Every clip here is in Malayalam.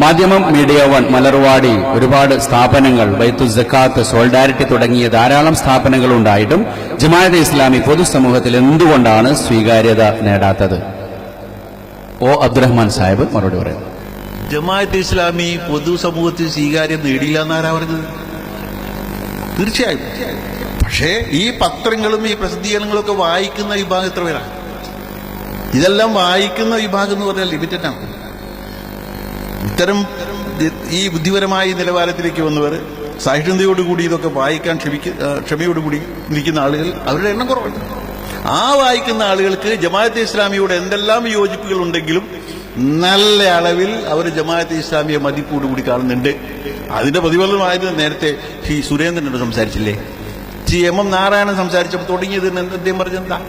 മാധ്യമം, മീഡിയ വൺ, മലർവാടി, ഒരുപാട് സ്ഥാപനങ്ങൾ, ബൈത്തുൽ സക്കാത്ത്, സോൾഡാരിറ്റി തുടങ്ങിയ ധാരാളം സ്ഥാപനങ്ങൾ ഉണ്ടായിട്ടും ജമാഅത്തെ ഇസ്ലാമി പൊതുസമൂഹത്തിൽ എന്തുകൊണ്ടാണ് സ്വീകാര്യത നേടാത്തത്? ഒ അബ്ദുറഹ്മാൻ സാഹിബ് മറുപടി പറയും. ജമാഅത്തെ ഇസ്ലാമി പൊതുസമൂഹത്തിൽ സ്വീകാര്യം നേടിയില്ല എന്നാരാ പറഞ്ഞത്? തീർച്ചയായും. പക്ഷേ ഈ പത്രങ്ങളും ഈ പ്രസിദ്ധീകരണങ്ങളും ഒക്കെ വായിക്കുന്ന വിഭാഗം എത്ര പേരാണ്? ഇതെല്ലാം വായിക്കുന്ന വിഭാഗം എന്ന് പറഞ്ഞാൽ ലിമിറ്റഡ് ആണ്. ഇത്തരം ഈ ബുദ്ധിപരമായ നിലവാരത്തിലേക്ക് വന്നവർ, സഹിഷ്ണുതയോടുകൂടി ഇതൊക്കെ വായിക്കാൻ ക്ഷമയോടുകൂടി ഇരിക്കുന്ന ആളുകൾ, അവരുടെ എണ്ണം കുറവുണ്ട്. ആ വായിക്കുന്ന ആളുകൾക്ക് ജമാഅത്തെ ഇസ്ലാമിയോട് എന്തെല്ലാം യോജിപ്പുകൾ ഉണ്ടെങ്കിലും നല്ല അളവിൽ അവർ ജമാഅത്തെ ഇസ്ലാമിയെ മതിപ്പോടുകൂടി കാണുന്നുണ്ട്. അതിന്റെ പ്രതിഫലമായത് നേരത്തെ ശ്രീ സുരേന്ദ്രനോട് സംസാരിച്ചില്ലേ, ശ്രീ എം നാരായണൻ സംസാരിച്ചപ്പോൾ തുടങ്ങിയത് അദ്ദേഹം പറഞ്ഞെന്താ,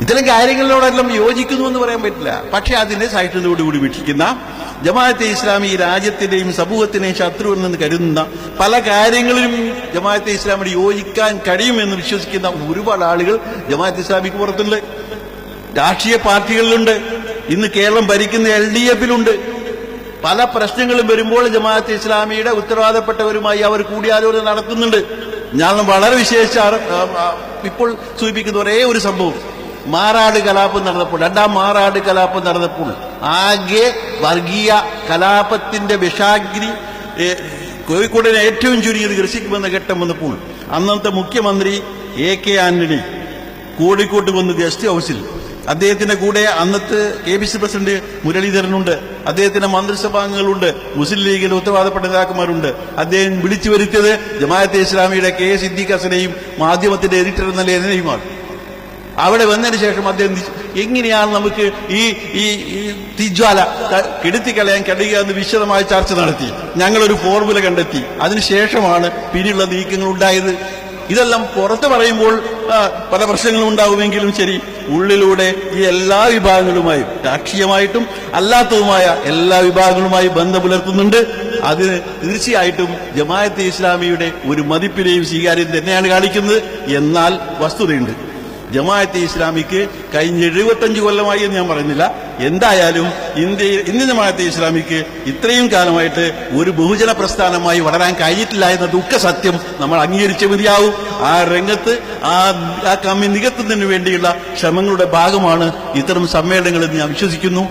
ഇത്തരം കാര്യങ്ങളിലോടെല്ലാം യോജിക്കുന്നു എന്ന് പറയാൻ പറ്റില്ല. പക്ഷെ അതിനെ സഹിഷ്ണുതയോടുകൂടി വീക്ഷിക്കുന്ന, ജമാഅത്തെ ഇസ്ലാമി ഈ രാജ്യത്തിന്റെയും സമൂഹത്തിന്റെയും ശത്രുവെന്ന് കരുതുന്ന, പല കാര്യങ്ങളിലും ജമാഅത്തെ ഇസ്ലാമിയോട് യോജിക്കാൻ കഴിയുമെന്ന് വിശ്വസിക്കുന്ന ഒരുപാട് ആളുകൾ ജമാഅത്തെ ഇസ്ലാമിക്ക് പുറത്തുണ്ട്. രാഷ്ട്രീയ പാർട്ടികളിലുണ്ട്. ഇന്ന് കേരളം ഭരിക്കുന്ന LDF-ലുണ്ട്. പല പ്രശ്നങ്ങളും വരുമ്പോൾ ജമാഅത്തെ ഇസ്ലാമിയുടെ ഉത്തരവാദപ്പെട്ടവരുമായി അവർ കൂടിയാലോചന നടത്തുന്നുണ്ട്. ഞാൻ വളരെ വിശേഷിച്ച ഇപ്പോൾ സൂചിപ്പിക്കുന്ന ഒരേ ഒരു സംഭവം, മാറാട് കലാപം നടന്നപ്പോൾ, രണ്ടാം മാറാട് കലാപം നടന്നപ്പോൾ ആകെ വർഗീയ കലാപത്തിന്റെ വിഷാഗ്നി കോഴിക്കോടിനെ ഏറ്റവും ചുരുങ്ങിയത് ഗ്രസിക്കുമെന്ന ഘട്ടം വന്നപ്പോൾ അന്നത്തെ മുഖ്യമന്ത്രി AK ആന്റണി കോഴിക്കോട്ട് വന്ന് ഗസ്റ്റ് ഹൌസിൽ, അദ്ദേഹത്തിന്റെ കൂടെ അന്നത്തെ KPC പ്രസിഡന്റ് മുരളീധരനുണ്ട്, അദ്ദേഹത്തിന്റെ മന്ത്രിസഭാംഗങ്ങളുണ്ട്, മുസ്ലിം ലീഗിലെ ഉത്തരവാദപ്പെട്ട നേതാക്കന്മാരുണ്ട്. അദ്ദേഹം വിളിച്ചു വരുത്തിയത് ജമാഅത്തെ ഇസ്ലാമിയുടെ K സിദ്ദീഖ് ഹസനെയും മാധ്യമത്തിന്റെ എഡിറ്റർ എന്ന ലേഖനെയുമാണ്. അവിടെ വന്നതിന് ശേഷം അദ്ദേഹം എങ്ങനെയാണ് നമുക്ക് ഈ ഈ തീജ്വാല കെടുത്തിക്കളയാൻ കഴിയുക എന്ന് വിശദമായ ചർച്ച നടത്തി. ഞങ്ങളൊരു ഫോർമുല കണ്ടെത്തി. അതിനുശേഷമാണ് പിന്നെയുള്ള നീക്കങ്ങൾ ഉണ്ടായത്. ഇതെല്ലാം പുറത്ത് പറയുമ്പോൾ പല പ്രശ്നങ്ങളും ഉണ്ടാവുമെങ്കിലും ശരി, ഉള്ളിലൂടെ ഈ എല്ലാ വിഭാഗങ്ങളുമായും, രാഷ്ട്രീയമായിട്ടും അല്ലാത്തതുമായ എല്ലാ വിഭാഗങ്ങളുമായി ബന്ധം പുലർത്തുന്നുണ്ട്. അത് തീർച്ചയായിട്ടും ജമാഅത്തെ ഇസ്ലാമിയുടെ ഒരു മതിപ്പിനെയും സ്വീകാര്യം തന്നെയാണ് കാണിക്കുന്നത്. എന്നാൽ വസ്തുതയുണ്ട്, ജമാഅത്തെ ഇസ്ലാമിക്ക് കഴിഞ്ഞ 75 കൊല്ലമായി എന്ന് ഞാൻ പറയുന്നില്ല, എന്തായാലും ഇന്ത്യൻ ജമാഅത്തെ ഇസ്ലാമിക്ക് ഇത്രയും കാലമായിട്ട് ഒരു ബഹുജന പ്രസ്ഥാനമായി വളരാൻ കഴിഞ്ഞിട്ടില്ല എന്ന ദുഃഖ സത്യം നമ്മൾ അംഗീകരിച്ചേ മതിയാവും. ആ രംഗത്ത് ആ കമ്മി നികത്തുന്നതിന് വേണ്ടിയുള്ള ശ്രമങ്ങളുടെ ഭാഗമാണ് ഇത്തരം സമ്മേളനങ്ങളെന്ന് ഞാൻ വിശ്വസിക്കുന്നു.